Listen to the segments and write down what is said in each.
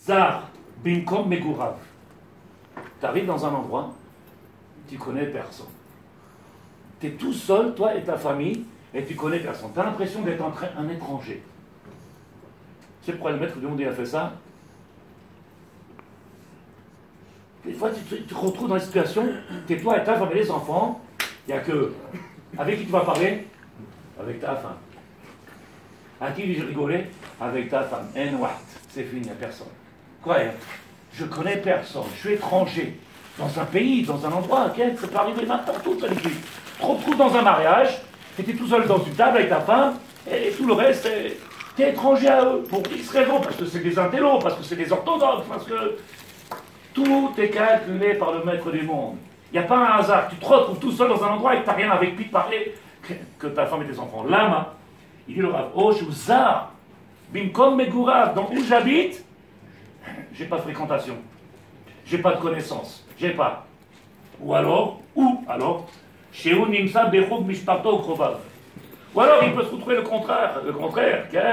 Zar, Bimkom Megurav. Tu arrives dans un endroit, tu connais personne. Tu es tout seul, toi et ta famille, et tu connais personne. Tu as l'impression d'être un étranger. Tu sais pourquoi le maître du monde a fait ça? Des fois, tu te retrouves dans une situation, tu es toi et ta femme et les enfants, il n'y a que... Avec qui tu vas parler? Avec ta femme. À qui vais-je rigoler? Avec ta femme. C'est fini, il n'y a personne. Quoi? Je connais personne, je suis étranger. Dans un pays, dans un endroit, okay? Ça peut arriver n'importe où, ça les dit. Tu te retrouves dans un mariage, tu étais tout seul dans une table avec ta femme, et tout le reste, tu es étranger à eux. Pour X raisons, parce que c'est des intellos, parce que c'est des orthodoxes, parce que tout est calculé par le maître du monde. Il n'y a pas un hasard. Tu te retrouves tout seul dans un endroit et que tu n'as rien avec qui te parler que ta femme et tes enfants. Lama, il dit le Rav, oh, je vous a, bimkom megurav, donc où j'habite, j'ai pas de fréquentation, j'ai pas de connaissance, j'ai pas. Ou alors, chez Nimsa Bechog Mishparto Krovav. Ou alors il peut se retrouver le contraire,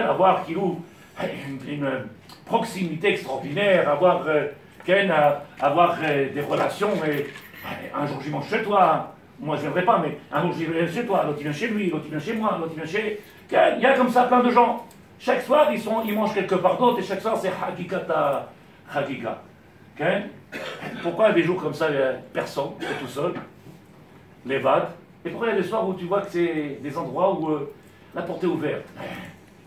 avoir une proximité extraordinaire, avoir des relations, mais un jour j'y mange chez toi, moi je ne viendrai pas, mais un jour j'y vais chez toi, l'autre il vient chez lui, l'autre il vient chez moi, l'autre il vient chez... Il y a comme ça plein de gens. Chaque soir ils mangent quelque part d'autre et chaque soir c'est Hagikata Hagika. Pourquoi il y a des jours comme ça, il n'y a personne, c'est tout seul, les vagues, et pourquoi il y a des soirs où tu vois que c'est des endroits où la porte est ouverte?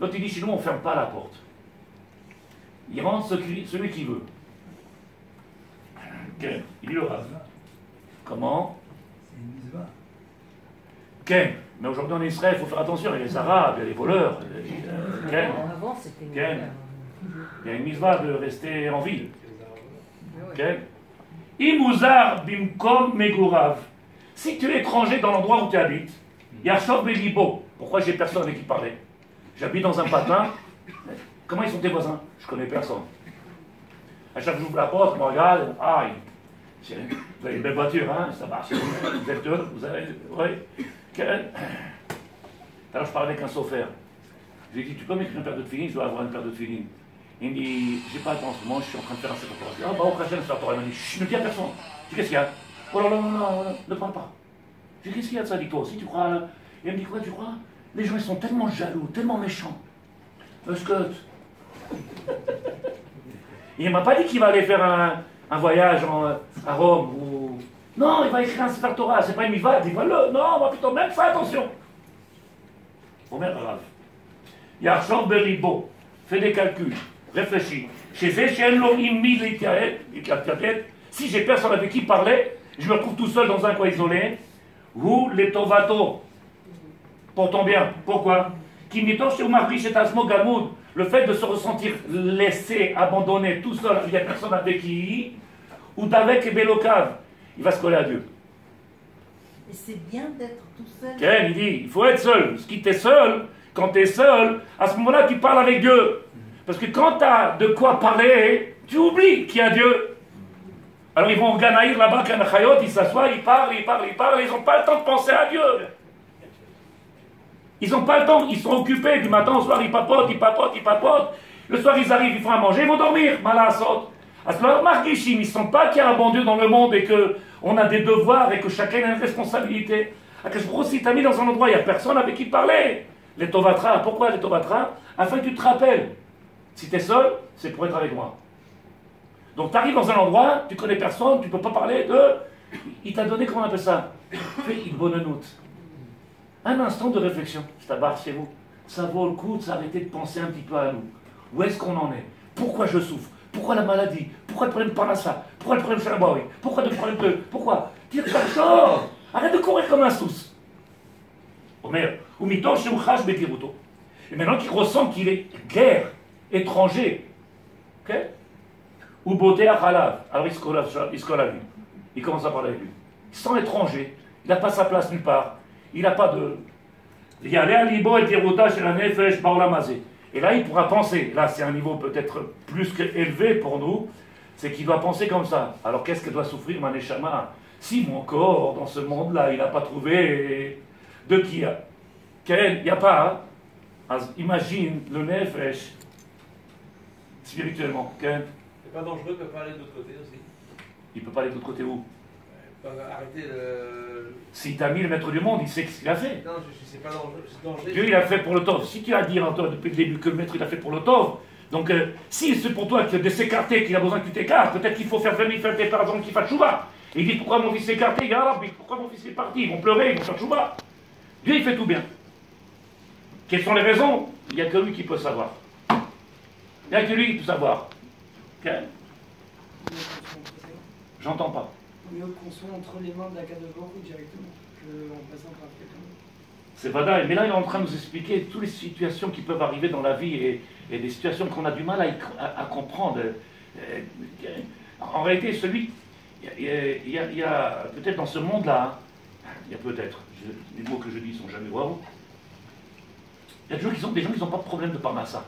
L'autre il dit chez nous on ne ferme pas la porte. Il rentre celui qui veut. Il dit le Rav. Comment? C'est une mitzvah. Mais aujourd'hui en Israël, il faut faire attention, il y a les Arabes, il y a les voleurs. Avant, c'était Il y a une mitzvah de rester en ville. Imuzar bimkom megurav. Si tu es étranger dans l'endroit où tu habites, Yachov Belibo. Pourquoi j'ai personne avec qui parler? J'habite dans un patin. Comment ils sont tes voisins? Je connais personne. À chaque fois que j'ouvre la porte, je me regarde. Ah, vous avez une belle voiture, hein? Ça marche. Vous êtes deux, vous avez. Oui. Alors je parlais avec un chauffeur. Je lui ai dit, tu peux m'écrire une paire de filines? Je dois avoir une paire de filines. Il me dit, j'ai pas le temps en ce moment, je suis en train de faire un second. Je dis, ah bah au prochain, c'est la Torah. Il m'a dit, chut, ne dis à personne. Je dis, qu'est-ce qu'il y a? Oh là là, non, ne parle pas. Je dis, qu'est-ce qu'il y a de ça? Dis-toi aussi, tu crois. Il me dit, quoi, tu crois? Les gens, ils sont tellement jaloux, tellement méchants. Parce que. Il ne m'a pas dit qu'il va aller faire un voyage à Rome ou. Non, il va écrire un Sefer Torah, c'est pas une mitzvah, dis-moi-le. Non, on va plutôt même faire attention. Omer Rav. Yarchov Beribo, fais des calculs, réfléchis. Chez Zéchen Lohim si j'ai personne avec qui parler, je me retrouve tout seul dans un coin isolé. Ou les Tovato, pour ton bien. Pourquoi? Le fait de se ressentir laissé, abandonné, tout seul, il n'y a personne avec qui, ou d'avec Belokav, il va se coller à Dieu. Et c'est bien d'être tout seul. Ken, il dit, il faut être seul. Ce qui t'est seul, quand tu es seul, à ce moment-là, tu parles avec Dieu. Parce que quand tu as de quoi parler, tu oublies qu'il y a Dieu. Alors ils vont au Ganaïr là-bas, Kanachayot, ils s'assoient, ils parlent, ils n'ont pas le temps de penser à Dieu. Ils n'ont pas le temps, ils sont occupés du matin au soir, ils papotent. Le soir, ils arrivent, ils font à manger, ils vont dormir. Malasot. À ce moment-là, Margishim, ils ne sentent pas qu'il y a un bon Dieu dans le monde et qu'on a des devoirs et que chacun a une responsabilité. Si tu as mis dans un endroit, il n'y a personne avec qui parler. Les Tovatra, pourquoi les Tovatra? Afin que tu te rappelles. Si tu es seul, c'est pour être avec moi. Donc tu arrives dans un endroit, tu connais personne, tu ne peux pas parler de... Il t'a donné, comment on appelle ça? Fais une bonne note. Un instant de réflexion, je t'abarre chez vous. Ça vaut le coup de s'arrêter de penser un petit peu à nous. Où est-ce qu'on en est? Pourquoi je souffre? Pourquoi la maladie? Pourquoi le problème de Parnassa? Pourquoi le problème de Shalabaoui? Pourquoi le problème de... Pourquoi? Tire ta chose. Arrête de courir comme un sous. Omer, ou miton chez Uchash Betiruto. Et maintenant qu'il ressent qu'il est guerre, étranger, ok? Ou beauté à Khalav. Alors il se colle à lui. Il commence à parler avec lui. Il se sent étranger. Il n'a pas sa place nulle part. Il n'a pas de... Il y a l'air libo et tiruta chez la nefesh baolamazé. Et là, il pourra penser. Là, c'est un niveau peut-être plus qu'élevé pour nous. C'est qu'il doit penser comme ça. Alors, qu'est-ce que doit souffrir ma neshama? Si mon corps, dans ce monde-là, il n'a pas trouvé de qui a. Il n'y a pas. Hein? Imagine le nefesh spirituellement. pas dangereux, il peut pas aller de l'autre côté aussi. Il peut pas aller de l'autre côté où? Il peut arrêter le... Si tu as mis le maître du monde, il sait ce qu'il a fait. Non, c'est pas dangereux. C'est dangereux. Dieu, il a fait pour le tov. Si tu as dit depuis le début que le maître, il a fait pour le tov, donc si c'est pour toi de s'écarter, qu'il a besoin que tu t'écartes, peut-être qu'il faut faire venir faire tes parents qui fassent chouba. Il dit, pourquoi mon fils s'est écarté? Il dit, ah, pourquoi mon fils est parti? Ils vont pleurer, ils vont faire chouba. Dieu, il fait tout bien. Quelles sont les raisons? Il n'y a que lui qui peut savoir. Il n'y a que lui qui peut savoir. Okay. J'entends pas. Mieux qu'on soit entre les mains de la Kadosh directement qu'en passant par quelqu'un d'autre. C'est Vadaï, mais là il est en train de nous expliquer toutes les situations qui peuvent arriver dans la vie et des situations qu'on a du mal à comprendre. En réalité, il y a peut-être dans ce monde-là, il y a peut-être, les mots que je dis sont jamais waouh, il y a des gens qui n'ont pas de problème de parnassa.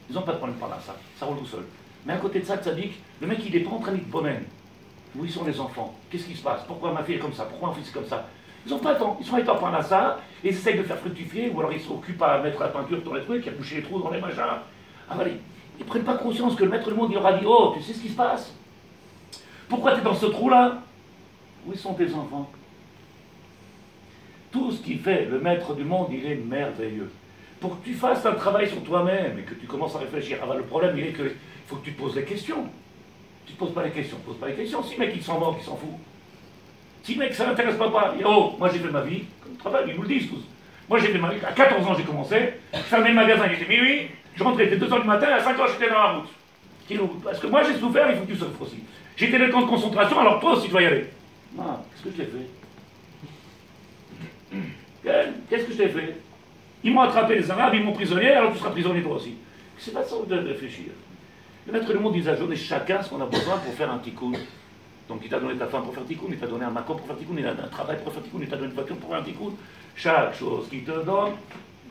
Ils n'ont pas de problème de parnassa, ça roule tout seul. Mais à côté de ça, tzaddik, le mec il est pas en train de bonnen. Où ils sont les enfants? Qu'est-ce qui se passe? Pourquoi ma fille est comme ça? Pourquoi mon fils est comme ça? Ils n'ont pas le temps. Ils sont en parnassa, et ils essayent de faire fructifier, ou alors ils s'occupent à mettre la peinture dans les trucs, à boucher les trous dans les machins. Ah, allez, ils ne prennent pas conscience que le maître du monde il leur a dit, oh, tu sais ce qui se passe? Pourquoi tu es dans ce trou-là? Où sont tes enfants? Tout ce qui fait le maître du monde, il est merveilleux. Pour que tu fasses un travail sur toi-même et que tu commences à réfléchir, ah, le problème il est qu'il faut que tu te poses des questions. Tu ne te poses pas les questions, pose pas les questions. Si le mec il s'en moque, il s'en fout. Si le mec ça n'intéresse pas, il dit, oh, moi j'ai fait ma vie, comme travail, ils nous le disent tous. Moi j'ai fait ma vie, à 14 ans j'ai commencé, je fermais le magasin, il était minuit, je rentrais, il était 2h du matin, à 5h j'étais dans la route. Parce que moi j'ai souffert, il faut que tu souffres aussi. J'étais dans le camp de concentration, alors toi aussi tu dois y aller. Ah, qu'est-ce que je t'ai fait? Qu'est-ce que je t'ai fait? Ils m'ont attrapé les Arabes, ils m'ont prisonnier, alors tu seras prisonnier toi aussi. C'est pas ça de réfléchir. Le maître du monde, il a donné chacun ce qu'on a besoin pour faire un tikkun. Donc il t'a donné ta femme pour faire tikkun, il t'a donné un makom pour faire tikkun, il t'a donné un travail pour faire tikkun, il t'a donné une voiture pour faire un tikkun. Chaque chose qu'il te donne,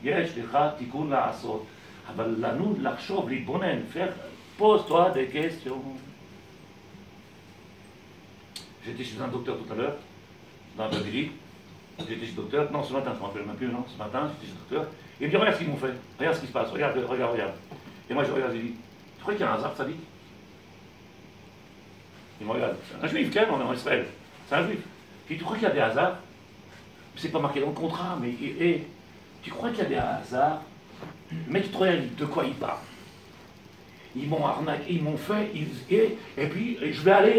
yesh lecha tikkun la'asot. Aval lanu l'achshov l'itbonen, pose-toi des questions. J'étais chez un docteur tout à l'heure, dans la ville. J'étais chez le docteur, non ce matin, je ne me rappelle même plus, non, ce matin, j'étais chez le docteur. Il me dit, regarde ce qu'ils m'ont fait, regarde ce qui se passe, regarde. Et moi je regarde, il dit, tu crois qu'il y a un hasard, ça dit? Il me regarde, c'est un juif, quand même, on est en Israël, c'est un juif. Il dit, tu crois qu'il y a des hasards? C'est pas marqué dans le contrat, mais tu crois qu'il y a des hasards? Le mec, il te regarde, de quoi il parle? Ils m'ont arnaqué, ils m'ont fait, et puis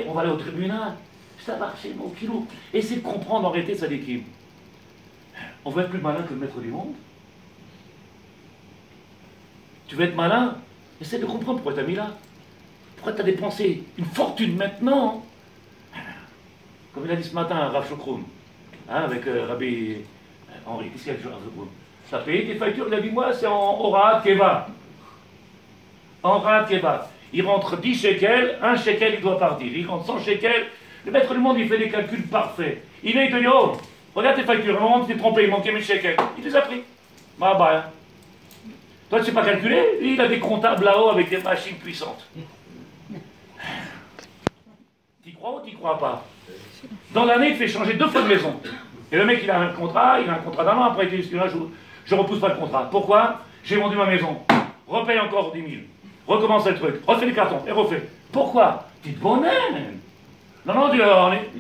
on va aller au tribunal. Ça va, c'est mon kilo. Essayez de comprendre en réalité sa équipe. On veut être plus malin que le maître du monde. Tu veux être malin? Essaie de comprendre pourquoi tu as mis là. Pourquoi tu as dépensé une fortune maintenant? Comme il a dit ce matin à Rav Shokroun, avec Rabbi Henri. Qu'est-ce qu'il y a avec Rav Shokroun? Tu as payé tes factures, il a dit, moi c'est en Horaat Keva. En Horaat Keva. Il rentre 10 shekels, 1 shekel il doit partir. Il rentre 100 shekels. Le maître du monde, il fait des calculs parfaits. Il vient, il te dit, oh, regarde tes factures, à un moment tu t'es trompé, il manquait 1000 shekels. Il les a pris. Bah, bah. Toi, tu sais pas calculer? Il a des comptables là-haut avec des machines puissantes. T'y crois ou t'y crois pas? Dans l'année, il fait changer 2 fois de maison. Et le mec, il a un contrat d'un an, après il dit, je repousse pas le contrat. Pourquoi? J'ai vendu ma maison. Repaye encore 10 000. Recommence le truc. Refais les cartons et refais. Pourquoi? Petite bonne. Non, il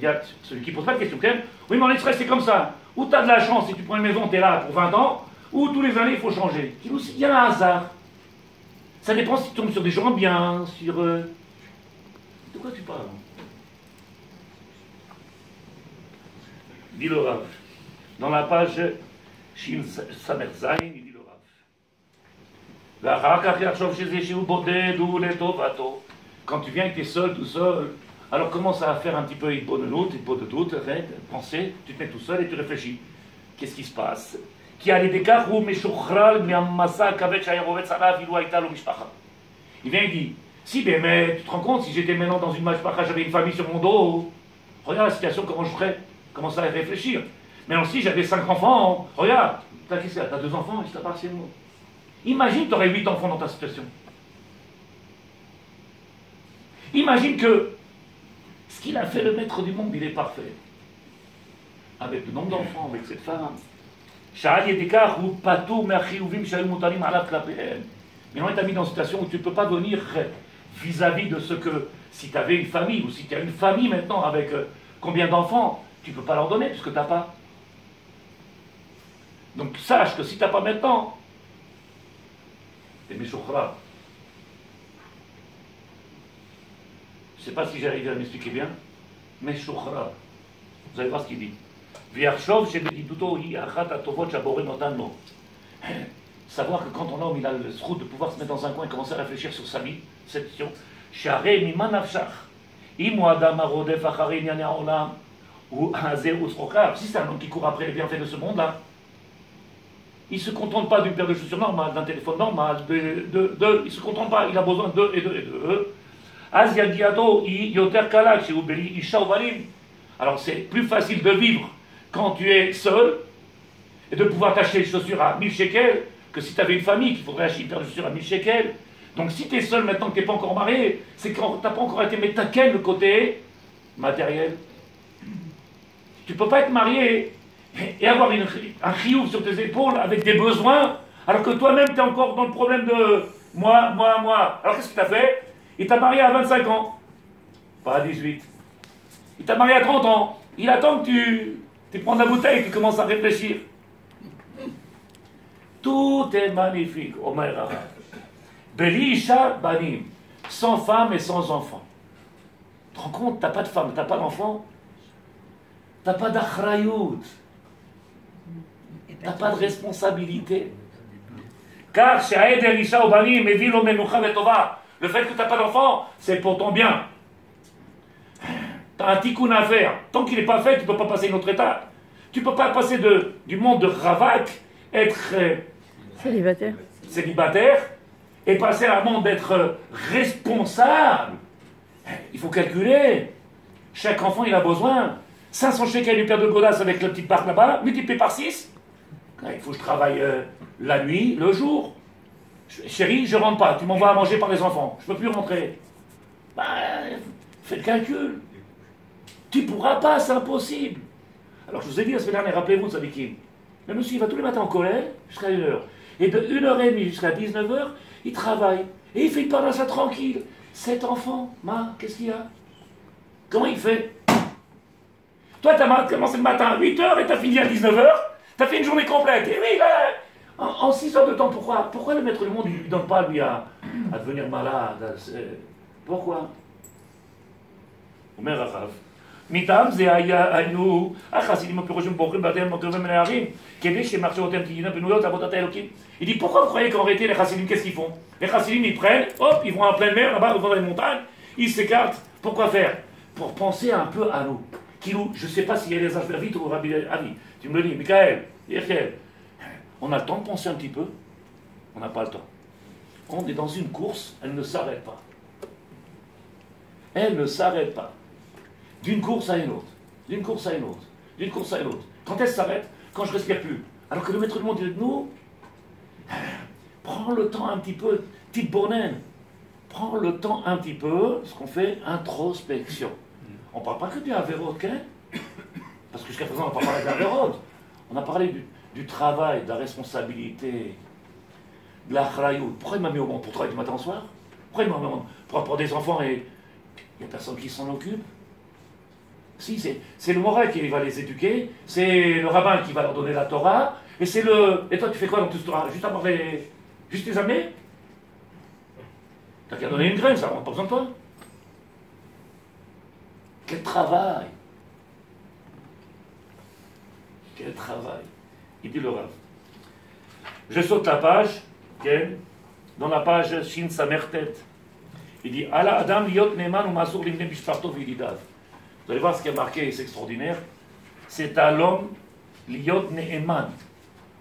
y a celui qui pose pas de question quand même. Oui, mais en Israël, c'est comme ça. Ou tu as de la chance si tu prends une maison, tu es là pour 20 ans, ou tous les années, il faut changer. Il y a un hasard. Ça dépend si tu tombes sur des gens bien, sur... De quoi tu parles? Dit le Rav. Dans la page Shin Samer Zayn, il dit le Rav. Quand tu viens et que tu es seul, tout seul, alors commence à faire un petit peu de doute, penser, tu te mets tout seul et tu réfléchis. Qu'est-ce qui se passe? Il vient et dit, si mais tu te rends compte, si j'étais maintenant dans une mashpacha, j'avais une famille sur mon dos, regarde la situation, comment je ferais? Commence à réfléchir. Maintenant si j'avais 5 enfants, regarde, t'as 2 enfants, et c'est partiellement. Imagine, tu aurais 8 enfants dans ta situation. Imagine que ce qu'il a fait le maître du monde, il est parfait. Avec le nombre d'enfants, avec cette femme. Maintenant, il t'a mis dans une situation où tu ne peux pas venir vis-à-vis de ce que, si tu avais une famille, ou si tu as une famille maintenant avec combien d'enfants, tu ne peux pas leur donner puisque tu n'as pas. Donc sache que si tu n'as pas maintenant, t'es méchouchra. Je ne sais pas si j'ai arrivé à m'expliquer bien. Méchouchra. Vous allez voir ce qu'il dit. Savoir que quand on homme il a le route de pouvoir se mettre dans un coin et commencer à réfléchir sur sa vie, cette question, si c'est un homme qui court après les bienfaits de ce monde-là, il ne se contente pas d'une paire de chaussures normales, d'un téléphone normal, il ne se contente pas, il a besoin de et de. Alors c'est plus facile de vivre quand tu es seul et de pouvoir t'acheter les chaussures à 1000 shekels que si tu avais une famille qu'il faudrait acheter une paire de chaussures à 1000 shekels. Donc si tu es seul maintenant que tu n'es pas encore marié, c'est quand tu n'as pas encore été métaquel le côté matériel. Tu ne peux pas être marié et avoir un chiouf sur tes épaules avec des besoins alors que toi-même tu es encore dans le problème de moi. Alors qu'est-ce que tu as fait? Il t'a marié à 25 ans, pas à 18. Il t'a marié à 30 ans. Il attend que tu prends la bouteille et que tu commences à réfléchir. Tout est magnifique, Omer Arav. Beli Isha Banim, sans femme et sans enfant. Tu te rends compte, tu n'as pas de femme, tu n'as pas d'enfant, tu n'as pas d'achrayut, tu n'as pas de responsabilité. Car Sha'eder Isha Banim, Evilo Menucha Vetova. Le fait que tu n'as pas d'enfant, c'est pour ton bien. Tu as un tikkun à faire. Tant qu'il n'est pas fait, tu ne peux pas passer une autre étape. Tu ne peux pas passer du monde de ravak, être célibataire, et passer à un monde d'être responsable. Il faut calculer. Chaque enfant, il a besoin. 500 shekels une paire de godasses avec la petite barque là-bas, multiplié par 6. Il faut que je travaille la nuit, le jour. Chérie, je ne rentre pas, tu m'envoies à manger par les enfants. Je ne peux plus rentrer. Fais le calcul. Tu ne pourras pas, c'est impossible. Alors je vous ai dit la semaine dernière, rappelez-vous de Sadikim. Le monsieur, il va tous les matins en collège jusqu'à 1h. Et de 1h30 jusqu'à 19h, il travaille. Et il fait une parnassa tranquille. 7 enfants, qu'est-ce qu'il y a? Comment il fait? Toi, tu as commencé le matin à 8h et tu as fini à 19h. Tu as fait une journée complète. Et oui, là, en 6 heures de temps, pourquoi le maître du monde, il ne lui donne pas, lui, à devenir malade? Pourquoi? Omer Arav. מטעם זה היו החסידים הפירושים בוחרים בתיהם הקרובים מן הערים כדי שמחשבותיהם תהיינה בנויות לעבודת האלוקים. Il dit pourquoi vous croyez qu'en réalité les chassidim qu'est-ce qu'ils font? Les chassidim ils prennent, hop, ils vont en pleine mer là-bas dans les montagnes, ils s'écartent. Pourquoi faire? Pour penser un peu à nous. Kilou, je ne sais pas s'il y a les affaires vite ou Rabbi Avi. Tu me le dis, Michael, Yerkel, on a le temps de penser un petit peu? On n'a pas le temps. On est dans une course, elle ne s'arrête pas. Elle ne s'arrête pas. D'une course à une autre, d'une course à une autre, d'une course à une autre. Quand elle s'arrête? Quand je ne respire plus. Alors que le maître du monde dit de nous, prends le temps un petit peu, petite bournaine, prends le temps un petit peu, ce qu'on fait introspection. On ne parle pas que du Averot, parce que jusqu'à présent on n'a pas parlé d'Averot. On a parlé du travail, de la responsabilité, de la chrayou. Pourquoi il m'a mis au monde? Pour travailler du matin au soir? Pourquoi il m'a mis au monde? Pour avoir des enfants et il n'y a personne qui s'en occupe? Si, c'est le Morel qui va les éduquer, c'est le rabbin qui va leur donner la Torah, et c'est le... Et toi, tu fais quoi dans tout ce Torah? Juste avoir les... Juste les amener? T'as qu'à donner une graine, ça, on n'a pas besoin de toi. Quel travail! Quel travail! Il dit le Rav. Je saute la page, dans la page Shin Samer Tet. Il dit Ala Adam liot neman ou masur limne bishparto vilidav. Vous allez voir ce qui est marqué, c'est extraordinaire. C'est à l'homme, liot ne'eman.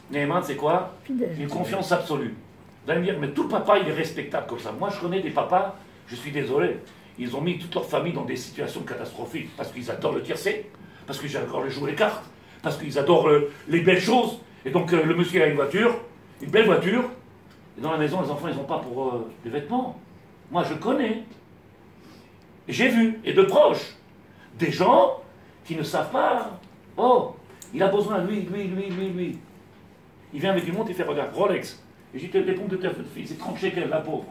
Ne'eman, c'est quoi? Une confiance absolue. Vous allez me dire, mais tout papa, il est respectable comme ça. Moi, je connais des papas, je suis désolé, ils ont mis toute leur famille dans des situations catastrophiques, parce qu'ils adorent le tiercé, parce qu'ils adorent jouer les cartes, parce qu'ils adorent les belles choses. Et donc, le monsieur a une voiture, une belle voiture, et dans la maison, les enfants, ils n'ont pas pour des vêtements. Moi, je connais. Et j'ai vu, et de proches, des gens qui ne savent pas. Oh, il a besoin, lui. Il vient avec du monde et fait, regarde, Rolex. Et j'ai dit, les pompes de ta fille, c'est 30 shekels, la pauvre.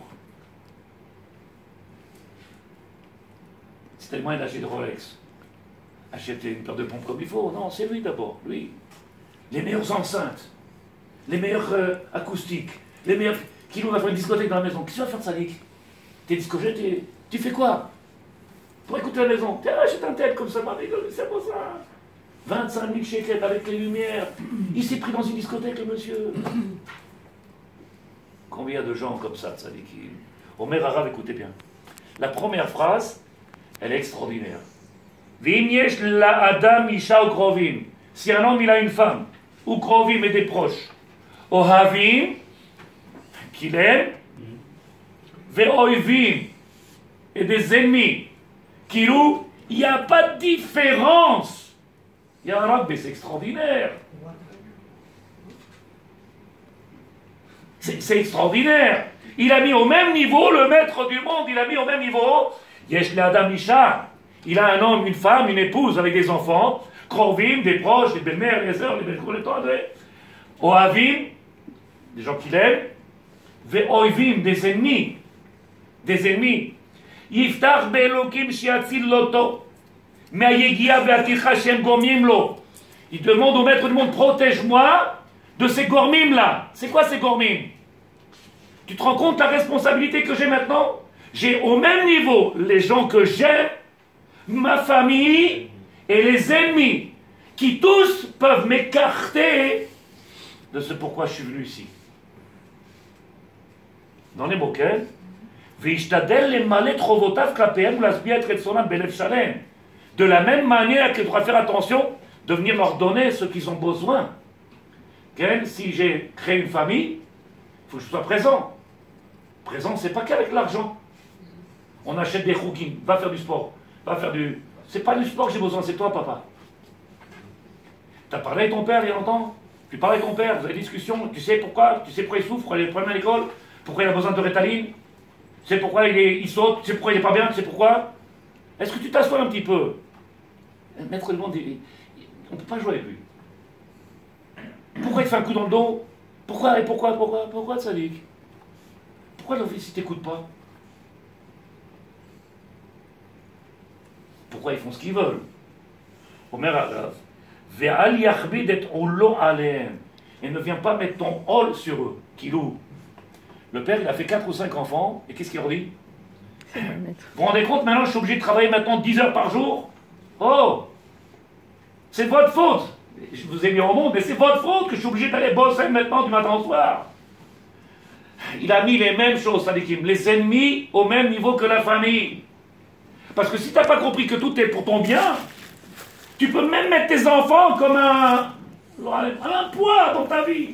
C'est tellement il achète de Rolex. Acheter une paire de pompes comme il faut. Non, c'est lui d'abord, lui. Les meilleures enceintes, les meilleures acoustiques, les meilleurs. Qui nous va faire une discothèque dans la maison? Qu'est-ce que tu vas faire de ça, Nick? T'es discothèque, tu fais quoi? Pour écouter la maison. Tiens, achète un tête comme ça, ma rigole, c'est pour ça. 25 000 shekels avec les lumières. Il s'est pris dans une discothèque, le monsieur. Combien de gens comme ça, tzadikim? Omer Harav, écoutez bien. La première phrase, elle est extraordinaire. V'im yesh la'adam isha ou krovim. Si un homme, il a une femme, ou krovim et des proches, ohavim, qu'il aime, ve'oivim, et des ennemis, kilou, il n'y a pas de différence. Il y a un rugby, c'est extraordinaire. C'est extraordinaire. Il a mis au même niveau, le maître du monde, il a mis au même niveau. Yesh le Adam Isha. Il a un homme, une femme, une épouse avec des enfants, Krovim, des proches, des belles-mères, les sœurs, les belles-cours, les tendres. Ohavim, des gens qu'il aime. Ve'oivim, des ennemis. Des ennemis. Yiftach be'elokim shiatzil loto. Me'ayegia ve'aticha shem gomim lo. Il demande au maître du monde, protège-moi de ces gormim là. C'est quoi ces gormim? Tu te rends compte de la responsabilité que j'ai maintenant? J'ai au même niveau les gens que j'aime, ma famille et les ennemis, qui tous peuvent m'écarter de ce pourquoi je suis venu ici. Dans les moquels, de la même manière qu'il faudra faire attention de venir leur donner ce qu'ils ont besoin. Si j'ai créé une famille, il faut que je sois présent. Présent, c'est pas qu'avec l'argent. On achète des rouquins, va faire du sport, va faire du... C'est pas du sport que j'ai besoin, c'est toi, papa. Tu as parlé avec ton père il y a longtemps? Tu parles avec ton père, vous avez des discussions, tu sais pourquoi il souffre, il a des problèmes à l'école, pourquoi il a besoin de Rétaline, tu sais pourquoi il saute, tu sais pourquoi il n'est pas bien, tu sais pourquoi? Est-ce que tu t'assois un petit peu? Maître du monde, on ne peut pas jouer avec lui. Pourquoi il te fait un coup dans le dos? Pourquoi Tzadik? Pourquoi le fils ne t'écoute pas? Pourquoi ils font ce qu'ils veulent? Omer Harav, ve'al yachbid et olo alehem. Et ne viens pas mettre ton hol sur eux. Kilou. Le père, il a fait 4 ou 5 enfants, et qu'est-ce qu'il leur dit? Vous vous rendez compte, maintenant je suis obligé de travailler maintenant 10 heures par jour? Oh! C'est votre faute! Je vous ai mis au monde, mais c'est votre faute que je suis obligé d'aller bosser maintenant du matin au soir. Il a mis les mêmes choses, Sadikim, les ennemis au même niveau que la famille. Parce que si tu n'as pas compris que tout est pour ton bien, tu peux même mettre tes enfants comme un poids dans ta vie.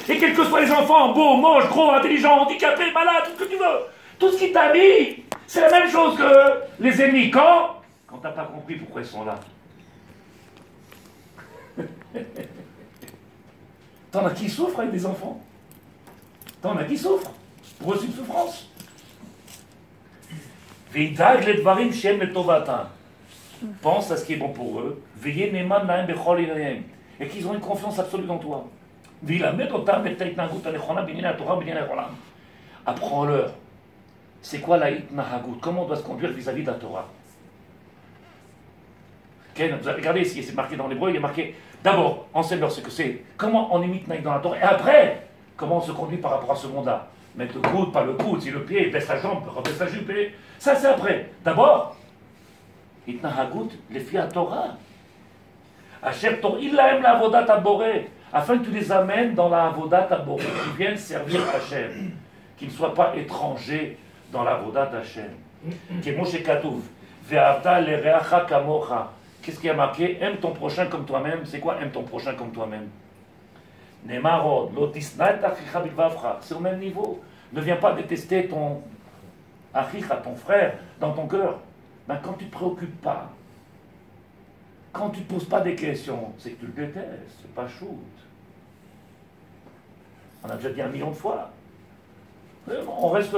Et quels que soient les enfants, beaux, moches, gros, intelligents, handicapés, malades, tout ce que tu veux, tout ce qui t'a mis, c'est la même chose que les ennemis. Quand tu n'as pas compris pourquoi ils sont là. T'en as qui souffrent avec des enfants? T'en as qui souffrent? Pour eux, c'est une souffrance. Pense à ce qui est bon pour eux. Et qu'ils ont une confiance absolue dans toi. Apprends-leur. C'est quoi la hitnahagut? Comment on doit se conduire vis-à-vis de la Torah? Regardez ici, c'est marqué dans l'hébreu, il est marqué d'abord, enseigne-leur ce que c'est, comment on imite Naïk dans la Torah, et après, comment on se conduit par rapport à ce monde-là. Mettre le coude, pas le coude, si le pied, il baisse la jambe, rebaisse la jupe, ça c'est après. D'abord, Itnahagut, les filles à Torah. Asher Torah, il aime la avodat aboré, afin que tu les amènes dans la avodat aboré, qu'ils viennent servir Hachem, qu'ils ne soient pas étrangers dans la avodat Hachem. Qui est Moshe Katouv, ve'avta lereacha kamocha. Qu'est-ce qui a marqué? Aime ton prochain comme toi-même. C'est quoi aime ton prochain comme toi-même? Nemarod, lotisna et achicha bilvavcha. C'est au même niveau. Ne viens pas détester ton achicha, ton frère, dans ton cœur. Ben, quand tu ne te préoccupes pas, quand tu ne te poses pas des questions, c'est que tu le détestes. C'est pas shoot. On a déjà dit 1 million de fois. On reste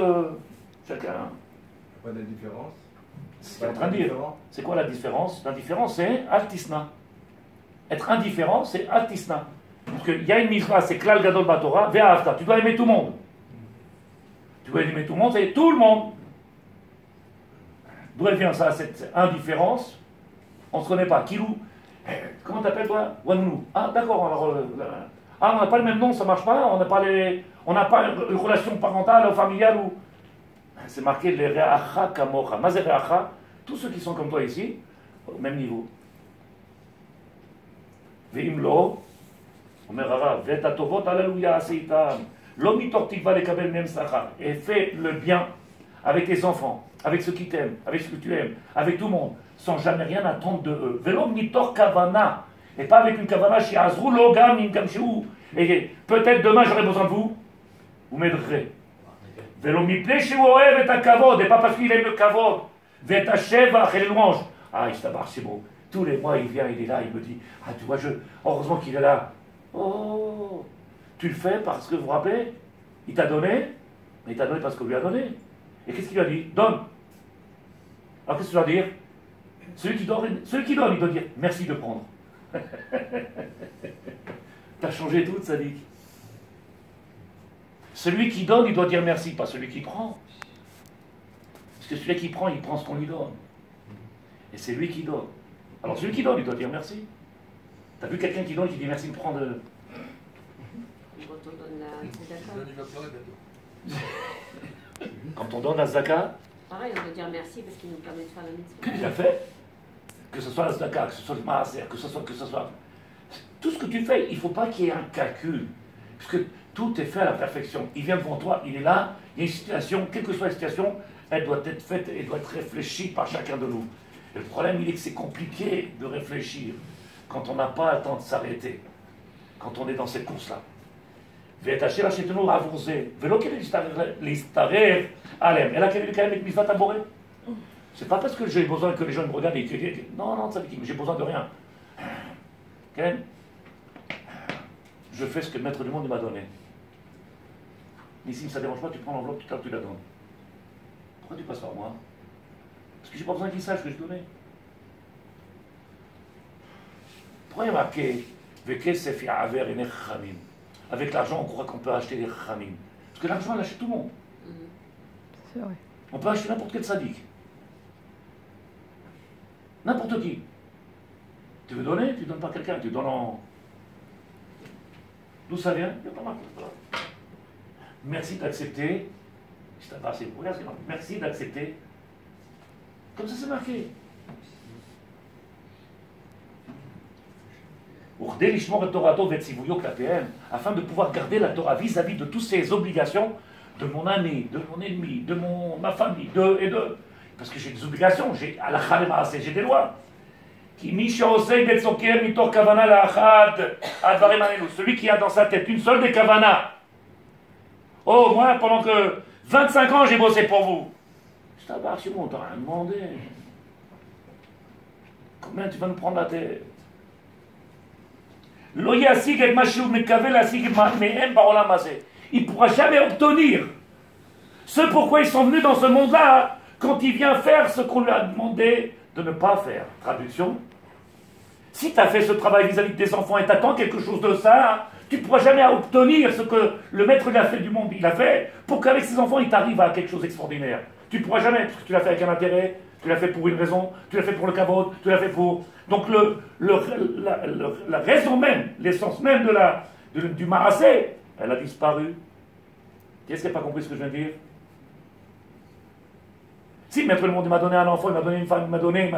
chacun. Pas de différence. C'est en train de dire. C'est quoi la différence? L'indifférence, c'est altisna. Être indifférent, c'est altisna. Parce qu'il y a une mitzvah, c'est klal gadol batora, ve'avta. Tu dois aimer tout le monde. Tu dois aimer tout le monde, c'est tout le monde. D'où elle vient ça, cette indifférence? On ne se connaît pas. Kilou, comment t'appelles toi? Wanou. Ah d'accord, alors... on n'a pas le même nom, ça marche pas. On n'a pas une relation parentale ou familiale ou... C'est marqué les re'acha kamocha. Mazé re'acha, tous ceux qui sont comme toi ici, au même niveau. Ve'imlo, Omer Harav, ve'et tovot alléluia aseitam, lo mitor tikva lekabel mem sachar. Et fais le bien avec tes enfants, avec ceux qui t'aiment, avec ceux que tu aimes, avec tout le monde, sans jamais rien attendre de eux. Ve'lo mitor kavana, et pas avec une kavana shi'azru lo gam im kamshu. Et peut-être demain j'aurai besoin de vous, vous m'aiderez. Ve'lo mipnei shehu ohev et hakavod, et pas parce qu'il aime le kavod. Ve'et hashevach et les louanges. Ah, Ishtabar, c'est beau. Tous les mois, il vient, il est là, il me dit, ah, tu vois, heureusement qu'il est là. Oh, tu le fais parce que, vous vous rappelez, il t'a donné, mais il t'a donné parce qu'on lui a donné. Et qu'est-ce qu'il a dit? Donne. Alors qu'est-ce que tu dois dire? Celui qui donne, il doit dire, merci de prendre. T'as changé tout, Sadiq. Celui qui donne, il doit dire merci, pas celui qui prend. Parce que celui qui prend, il prend ce qu'on lui donne. Et c'est lui qui donne. Alors celui qui donne, il doit dire merci. T'as vu quelqu'un qui donne qui dit merci de prendre... Quand on donne la tzedaka. Il va pleurer bientôt. Quand on donne la zaka, Pareil, on doit dire merci parce qu'il nous permet de faire la mitzvah. il a fait. Que ce soit la zaka, que ce soit le maaser, que ce soit... Tout ce que tu fais, il ne faut pas qu'il y ait un calcul. Parce que tout est fait à la perfection. Il vient devant toi, il est là, il y a une situation, quelle que soit la situation, elle doit être faite, elle doit être réfléchie par chacun de nous. Et le problème, il est que c'est compliqué de réfléchir quand on n'a pas le temps de s'arrêter, quand on est dans cette course-là. Elle a c'est pas parce que j'ai besoin que les gens me regardent et disent non, ça veut dire que j'ai besoin de rien. Okay? Je fais ce que le maître du monde m'a donné. Mais si ça ne dérange pas, tu prends l'enveloppe, tu la donnes. Pourquoi tu passes par moi? Parce que j'ai pas besoin qu'ils sachent que je donnais. Pourquoi il y a marqué avec l'argent, on croit qu'on peut acheter des khamim. Parce que l'argent, elle achète tout le monde. C'est vrai. On peut acheter n'importe quel sadique. N'importe qui. Tu veux donner, tu ne donnes pas à quelqu'un, tu donnes en... D'où ça vient? Il n'y a pas marqué. Merci d'accepter. Merci d'accepter. Comme ça, c'est marqué. Afin de pouvoir garder la Torah vis-à-vis de toutes ces obligations de mon ami, de mon ennemi, de ma famille, parce que j'ai des obligations, j'ai des lois. Celui qui a dans sa tête une seule des kavana. Oh, moi, pendant que 25 ans, j'ai bossé pour vous. Je t'abats, c'est bon, t'as rien demandé. Combien tu vas nous prendre la tête? Il ne pourra jamais obtenir ce pourquoi ils sont venus dans ce monde-là quand il vient faire ce qu'on lui a demandé de ne pas faire. Traduction. Si tu as fait ce travail vis-à-vis de tes enfants et t'attends quelque chose de ça, tu ne pourras jamais obtenir ce que le maître il a fait du monde, il a fait, pour qu'avec ses enfants il t'arrive à quelque chose d'extraordinaire. Tu ne pourras jamais, parce que tu l'as fait avec un intérêt, tu l'as fait pour une raison, tu l'as fait pour le kavod, tu l'as fait pour... Donc la raison même, l'essence même du marassé, elle a disparu. Qu'est-ce qui n'a pas compris ce que je viens de dire? Si maître le monde m'a donné un enfant, il m'a donné une femme, il m'a donné,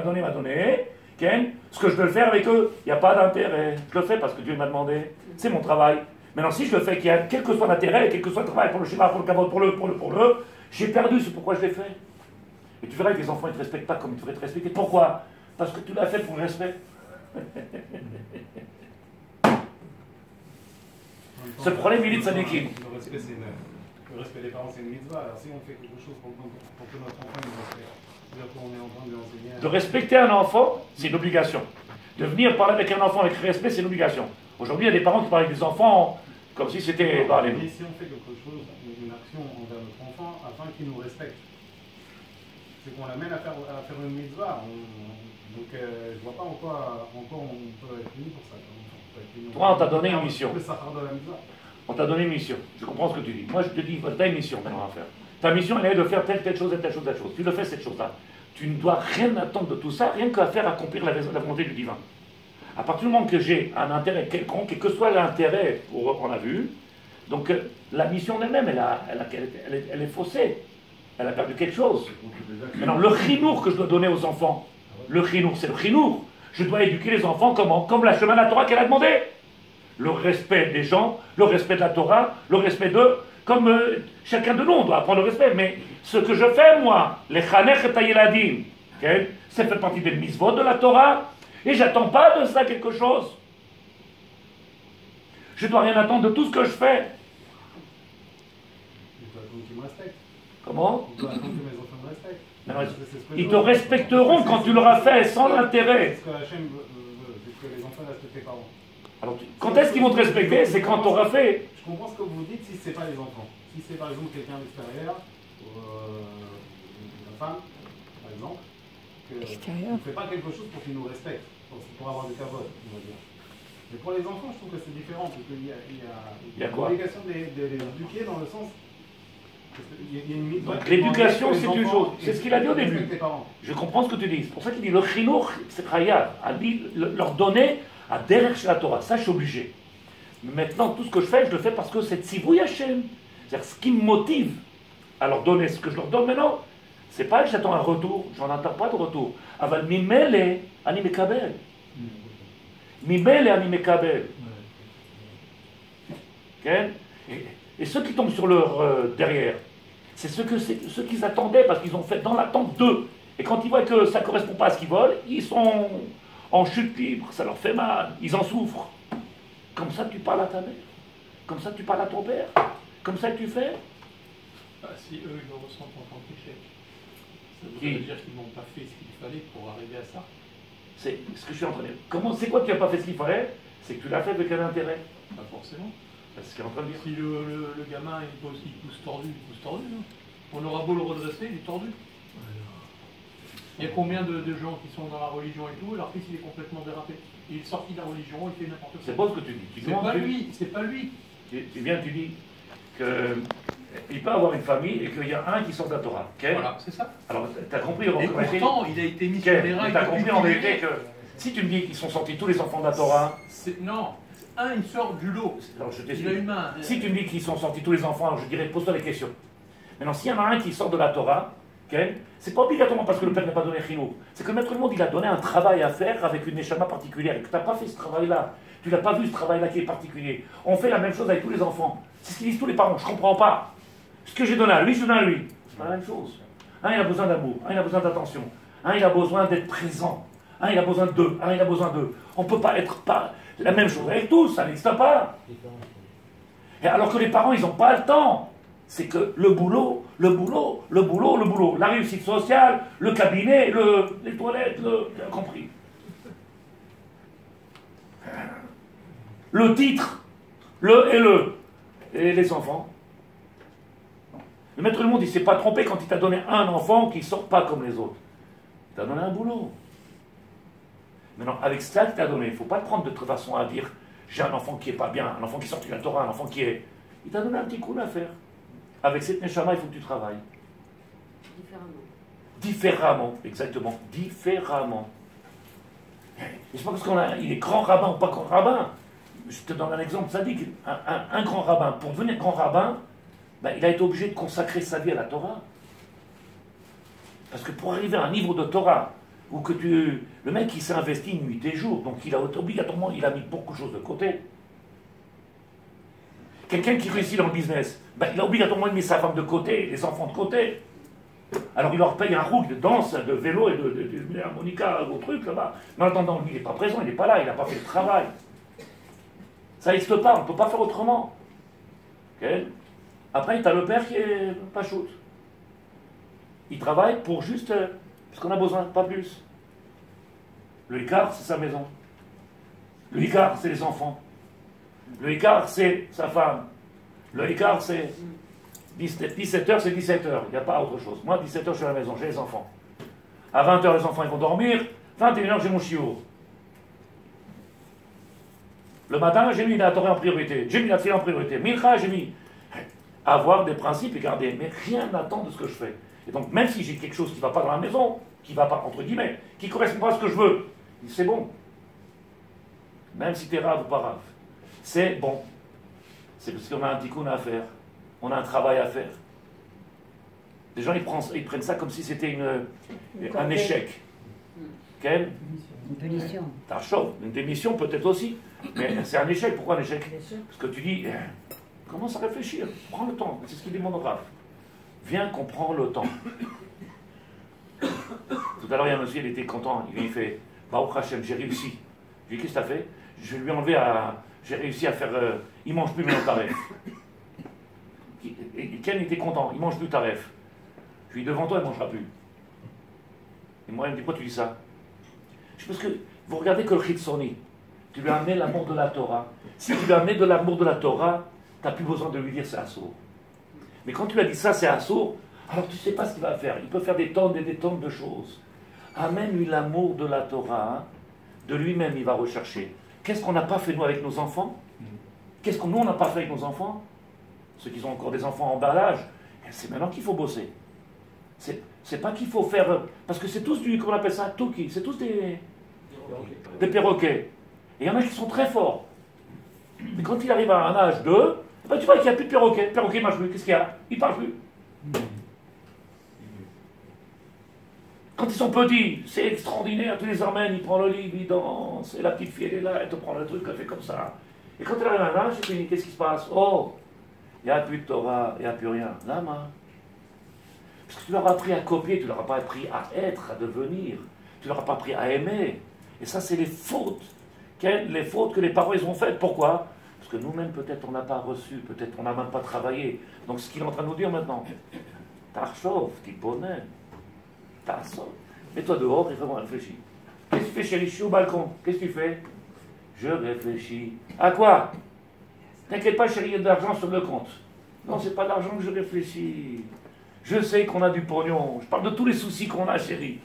okay? Ce que je veux le faire avec eux, il n'y a pas d'intérêt. Je le fais parce que Dieu m'a demandé. C'est mon travail. Maintenant, si je le fais, qu'il y a quel que soit l'intérêt, quel que soit le travail pour le schéma, pour le kavod, pour le, j'ai perdu, c'est pourquoi je l'ai fait. Et tu verras que les enfants ne te respectent pas comme ils devraient te respecter. Pourquoi? Parce que tu l'as fait pour le respect. Ce problème, il est de Sadikim. Le respect des parents, c'est une mitzvah. Alors si on fait quelque chose pour que notre enfant nous respecte, c'est-à-dire qu'on est en train de lui enseigner... De respecter un enfant, c'est une obligation. De venir parler avec un enfant avec respect, c'est une obligation. Aujourd'hui, il y a des parents qui parlent avec des enfants comme si c'était... Mais si on fait quelque chose, une action envers notre enfant, afin qu'il nous respecte, c'est qu'on l'amène à faire une mitzvah. Donc je ne vois pas encore on peut être puni pour ça. Toi, on t'a donné une mission. Le sahar de la mitzvah. On t'a donné une mission. Je comprends ce que tu dis. Moi, je te dis, tu as une mission maintenant à faire. Ta mission, elle est de faire telle chose et telle chose, telle chose. Tu le fais cette chose-là. Tu ne dois rien attendre de tout ça, rien qu'à faire accomplir la volonté du divin. À partir du moment que j'ai un intérêt quelconque, et que ce soit l'intérêt, on a vu, donc la mission elle-même, elle est faussée. Elle a perdu quelque chose. Maintenant, le chinour que je dois donner aux enfants, le chinour, c'est le chinour. Je dois éduquer les enfants comment? Comme la chemin de la Torah qu'elle a demandé. Le respect des gens, le respect de la Torah, le respect d'eux, comme chacun de nous, on doit apprendre le respect. Mais ce que je fais, moi, les chanech et yeladim, ça fait partie des mitzvot de la Torah, et j'attends pas de ça quelque chose. Je dois rien attendre de tout ce que je fais. Il doit attendre qu'ils me respectent. Comment? Il doit attendre que mes enfants me respectent. Non, ils te respecteront quand tu l'auras fait, sans l'intérêt. C'est ce que Hachem veut, c'est que les enfants respectent les parents. Alors, quand est-ce qu'ils vont te respecter? C'est quand tu auras fait. Je comprends ce que vous dites si c'est pas les enfants. Si c'est par exemple quelqu'un d'extérieur, une femme, par exemple, que Extérieur. ne fait pas quelque chose pour qu'ils nous respectent, pour avoir du cavote, on va dire. Mais pour les enfants, je trouve que c'est différent, parce qu'il y a l'obligation de les éduquer dans le sens. Il y a une mise. Donc l'éducation, c'est une chose. C'est ce qu'il a dit au début. Respectent les parents. Je comprends ce que tu dis. C'est pour ça qu'il dit le chinour, c'est chayar, a dit leur donner à derrière chez la Torah. Ça, je suis obligé. Mais maintenant, tout ce que je fais le fais parce que c'est tzivouy Hashem. C'est-à-dire ce qui me motive à leur donner ce que je leur donne maintenant, c'est pas que j'attends un retour, j'en attends pas de retour. Aval mimele ani mekabel. Mimele ani mekabel. Et ceux qui tombent sur leur derrière, c'est ceux qu'ils attendaient parce qu'ils ont fait dans l'attente d'eux. Et quand ils voient que ça ne correspond pas à ce qu'ils veulent, ils sont en chute libre, ça leur fait mal, ils en souffrent. Comme ça tu parles à ta mère, comme ça tu parles à ton père, comme ça tu fais. Bah, si eux ils le ressentent en tant qu'échec, ça veut Qui? dire qu'ils n'ont pas fait ce qu'il fallait pour arriver à ça. C'est ce que je suis en train de dire. Comment, c'est quoi que tu n'as pas fait ce qu'il fallait? C'est que tu l'as fait avec quel intérêt? Pas forcément. C'est ce qu'il est en train de dire. Si le gamin il pousse tordu, il pousse tordu. Hein. On aura beau le redresser, il est tordu. Il y a combien de gens qui sont dans la religion et tout, et leur fils il est complètement dérapé. Il est sorti de la religion, il fait n'importe quoi. C'est pas ce que tu dis. C'est pas lui, c'est pas lui. Tu viens, tu dis qu'il peut avoir une famille et qu'il y a un qui sort de la Torah. Okay? Voilà, c'est ça. Alors, tu as compris Et pourtant, il a été mis sur les rails. Tu as compris en vérité que si tu me dis qu'ils sont sortis tous les enfants de la Torah. Non, un il sort du lot. Alors, je Il t'explique. a une main. Si tu me dis qu'ils sont sortis tous les enfants, alors je dirais pose-toi les questions. Maintenant, s'il y en a un qui sort de la Torah, okay, c'est pas obligatoirement parce que le père n'a pas donné chino. C'est que le maître du monde, il a donné un travail à faire avec une neshama particulière et que tu n'as pas fait ce travail-là. Tu n'as pas vu ce travail-là qui est particulier. On fait la même chose avec tous les enfants. C'est ce qu'ils disent tous les parents. Je comprends pas. Ce que j'ai donné à lui, je donne à lui. C'est pas la même chose. Un, il a besoin d'amour. Un, il a besoin d'attention. Un, il a besoin d'être présent. Un, il a besoin d'eux. Un, il a besoin d'eux. On ne peut pas être pas la même chose avec tous. Ça n'existe pas. Et alors que les parents, ils n'ont pas le temps. C'est que le boulot, la réussite sociale, le cabinet, les toilettes, tu as compris. Le titre, et les enfants. Le maître du monde, il ne s'est pas trompé quand il t'a donné un enfant qui ne sort pas comme les autres. Il t'a donné un boulot. Maintenant, avec ça qu'il t'a donné, il ne faut pas le prendre de toute façon à dire j'ai un enfant qui n'est pas bien, un enfant qui sort de la Torah, un enfant qui est. Il t'a donné un petit coup à faire. Avec cette neshama, il faut que tu travailles. Différemment, exactement. Différemment. Et c'est pas parce qu'il est grand rabbin ou pas grand rabbin. Je te donne un exemple sadique. Un grand rabbin, pour devenir grand rabbin, ben, il a été obligé de consacrer sa vie à la Torah. Parce que pour arriver à un niveau de Torah, où que le mec il s'est investi nuit et jour, donc il a obligatoirement il a mis beaucoup de choses de côté. Quelqu'un qui réussit dans le business, ben, il a obligatoirement mis sa femme de côté, les enfants de côté. Alors il leur paye un roue de danse, de vélo et de harmonica au truc là-bas. Mais en attendant, lui il n'est pas présent, il n'est pas là, il n'a pas fait le travail. Ça n'existe pas, on ne peut pas faire autrement. Okay. Après, tu as le père qui est pas shoot. Il travaille pour juste, parce qu'on a besoin, pas plus. Le écart, c'est sa maison. Le écart, c'est les enfants. Le écart, c'est sa femme. Le écart, c'est 17h, c'est 17h. Il n'y a pas autre chose. Moi, 17h, je suis à la maison, j'ai les enfants. À 20h, les enfants, ils vont dormir. 21h, j'ai mon chiot. Le matin, j'ai mis la Torah en priorité. J'ai mis la fille en priorité. Mincha, j'ai mis. avoir des principes et garder, mais rien n'attend de ce que je fais. Et donc, même si j'ai quelque chose qui ne va pas dans la maison, qui ne va pas, entre guillemets, qui ne correspond pas à ce que je veux, c'est bon. Même si tu es rave ou pas rave. C'est bon. C'est parce qu'on a un tikkun à faire. On a un travail à faire. Les gens, ils prennent ça comme si c'était un échec. Quel? Une punition. T'as chaud. Une démission peut-être aussi. Mais c'est un échec. Pourquoi un échec? Parce que tu dis, commence à réfléchir. Prends le temps. C'est ce qu'il demande au Rav. Viens qu'on prend le temps. Tout à l'heure, il y a un monsieur, il était content. Il fait, Baruch Hashem, j'ai réussi. Je lui ai dit, qu'est-ce que t'as fait? Je vais lui enlever j'ai réussi à faire... il mange plus maintenant taref. Et Ken était content. Il mange plus taref. Je lui dis, devant toi, il ne mangera plus. Et moi, il me dit, pourquoi tu dis ça? Je pense que vous regardez que le Chitsoni. Tu lui as amené l'amour de la Torah. Si tu lui as amené de l'amour de la Torah, tu n'as plus besoin de lui dire c'est assourd. Mais quand tu lui as dit ça, c'est assourd, alors tu ne sais pas ce qu'il va faire. Il peut faire des tonnes et des tonnes de choses. Amène-lui l'amour de la Torah. Hein. De lui-même, il va rechercher. Qu'est-ce qu'on n'a pas fait, nous, avec nos enfants? Qu'est-ce que nous, on n'a pas fait avec nos enfants? Ceux qui ont encore des enfants en bas âge, c'est maintenant qu'il faut bosser. C'est pas qu'il faut faire... Parce que c'est tous comment on appelle ça? Touki. C'est tous des perroquets. Et il y en a qui sont très forts. Mais quand il arrive à un âge de... Ben tu vois qu'il n'y a plus de perroquets. Le perroquet ne marche plus. Qu'est-ce qu'il y a? Il ne parle plus. Quand ils sont petits, c'est extraordinaire. Tous les Armènes, ils prennent le livre, ils dansent. Et la petite fille, elle est là, elle te prend le truc, elle fait comme ça. Et quand elle arrive à un âge, qu'est-ce qui se passe? Oh, il n'y a plus de Torah, il n'y a plus rien. Lama. Parce que tu leur as appris à copier, tu leur as pas appris à être, à devenir. Tu leur as pas appris à aimer. Et ça, c'est les fautes. Les fautes que les parents ils ont faites. Pourquoi? Parce que nous-mêmes, peut-être, on n'a pas reçu, peut-être, on n'a même pas travaillé. Donc, ce qu'il est en train de nous dire maintenant, Tarchov, Tiponen, Tassov, mets-toi dehors et fais-moi réfléchir. Qu'est-ce que tu fais, chérie? Je suis au balcon. Qu'est-ce que tu fais? Je réfléchis. À quoi? T'inquiète pas, chérie, il y a de l'argent sur le compte. Non, c'est pas d'argent que je réfléchis. Je sais qu'on a du pognon. Je parle de tous les soucis qu'on a, chérie.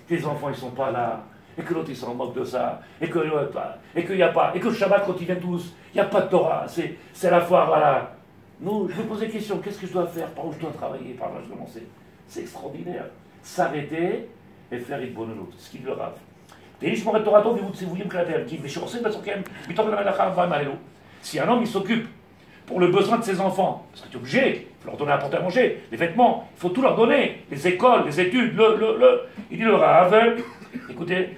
Tes enfants, ils sont pas là. Et que l'autre, il s'en moque de ça. Et qu'il n'y a pas. Et que le Shabbat, quand ils viennent tous, il n'y a pas de Torah. C'est la foire, voilà. Nous, je me pose des questions. Qu'est-ce que je dois faire? Par où je dois travailler? Par là, je dois commencer. C'est extraordinaire. S'arrêter et faire une bonne note. C'est ce qu'il le rave. Si un homme, il s'occupe pour le besoin de ses enfants, parce que tu es obligé, il faut leur donner à porter à manger, les vêtements, il faut tout leur donner, les écoles, les études, il dit le rave, écoutez,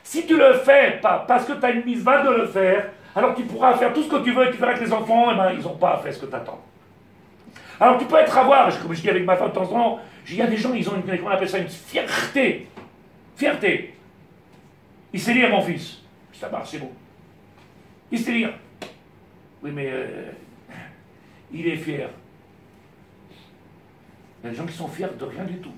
si tu le fais pas parce que tu as une mitzvah de le faire, alors tu pourras faire tout ce que tu veux et tu verras que les enfants, eh ben, ils n'ont pas fait ce que tu attends. Alors tu peux être avoir, comme je dis avec ma femme de temps en temps, il y a des gens, ils ont une, comment on appelle ça, une fierté. Fierté. Il sait lire, mon fils. Ça marche, c'est bon. Il sait lire. Oui, mais il est fier. Il y a des gens qui sont fiers de rien du tout.